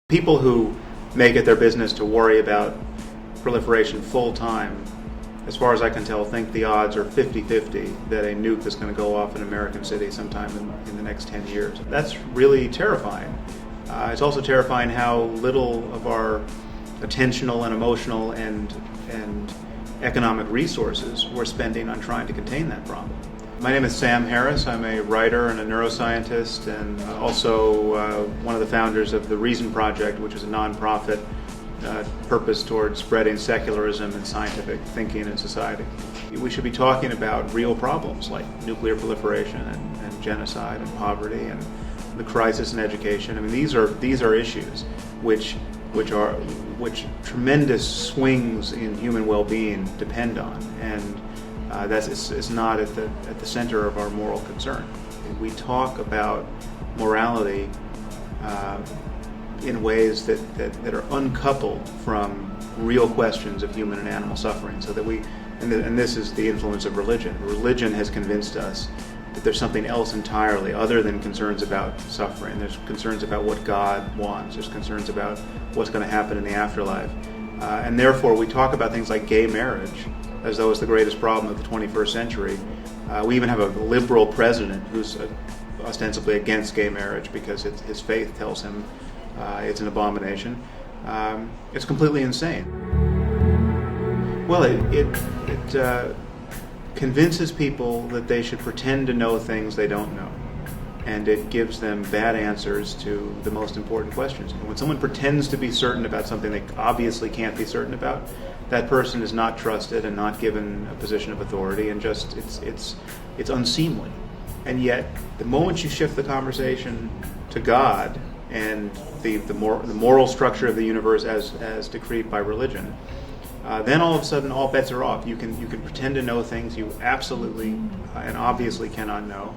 People who make it their business to worry about proliferation full time, as far as I can tell, think the odds are 50-50 that a nuke is going to go off in an American city sometime in the next 10 years. That's really terrifying. It's also terrifying how little of our attentional and emotional and economic resources we're spending on trying to contain that problem. My name is Sam Harris. I'm a writer and a neuroscientist, and also one of the founders of the Reason Project, which is a nonprofit purpose towards spreading secularism and scientific thinking in society. We should be talking about real problems like nuclear proliferation and genocide and poverty and the crisis in education. I mean, these are issues which tremendous swings in human well-being depend on, and it's not at the center of our moral concern. We talk about morality in ways that are uncoupled from real questions of human and animal suffering. So that and this is the influence of religion. Religion has convinced us that there's something else entirely other than concerns about suffering. There's concerns about what God wants. There's concerns about what's going to happen in the afterlife. And therefore we talk about things like gay marriage as though it's the greatest problem of the 21st century. We even have a liberal president who's ostensibly against gay marriage because his faith tells him it's an abomination. It's completely insane. Well, it convinces people that they should pretend to know things they don't know, and it gives them bad answers to the most important questions. When someone pretends to be certain about something they obviously can't be certain about, that person is not trusted and not given a position of authority, and just it's unseemly. And yet, the moment you shift the conversation to God and the moral structure of the universe as decreed by religion, then all of a sudden all bets are off. You can pretend to know things you absolutely and obviously cannot know.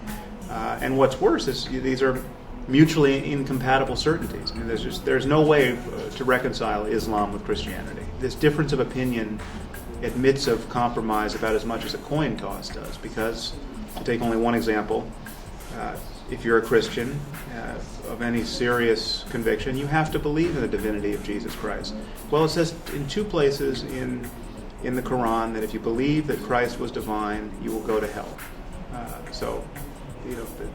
And what's worse is these are mutually incompatible certainties. I mean, there's no way to reconcile Islam with Christianity. This difference of opinion admits of compromise about as much as a coin toss does, because, to take only one example, if you're a Christian of any serious conviction, you have to believe in the divinity of Jesus Christ. Well, it says in two places in the Quran that if you believe that Christ was divine, you will go to hell. So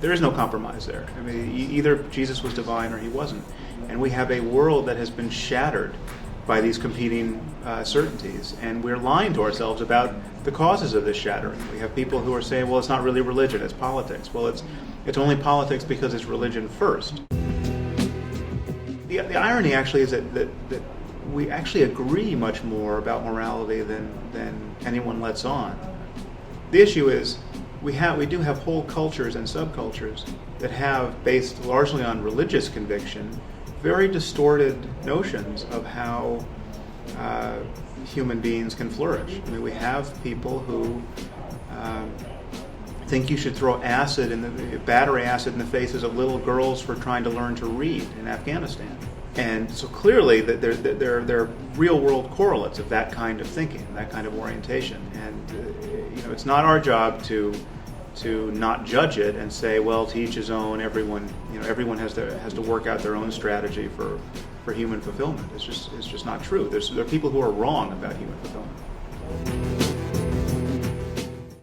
there is no compromise there. I mean, either Jesus was divine or he wasn't. And we have a world that has been shattered by these competing certainties, and we're lying to ourselves about the causes of this shattering. We have people who are saying, well, it's not really religion, it's politics. Well, it's only politics because it's religion first. The irony actually is that we actually agree much more about morality than anyone lets on. The issue is we do have whole cultures and subcultures that have, based largely on religious conviction, very distorted notions of how human beings can flourish. I mean, we have people who think you should throw battery acid in the faces of little girls for trying to learn to read in Afghanistan. And so clearly there are real-world correlates of that kind of thinking, that kind of orientation. And it's not our job to not judge it and say, well, to each his own. Everyone has to work out their own strategy for human fulfillment. It's just not true. There are people who are wrong about human fulfillment.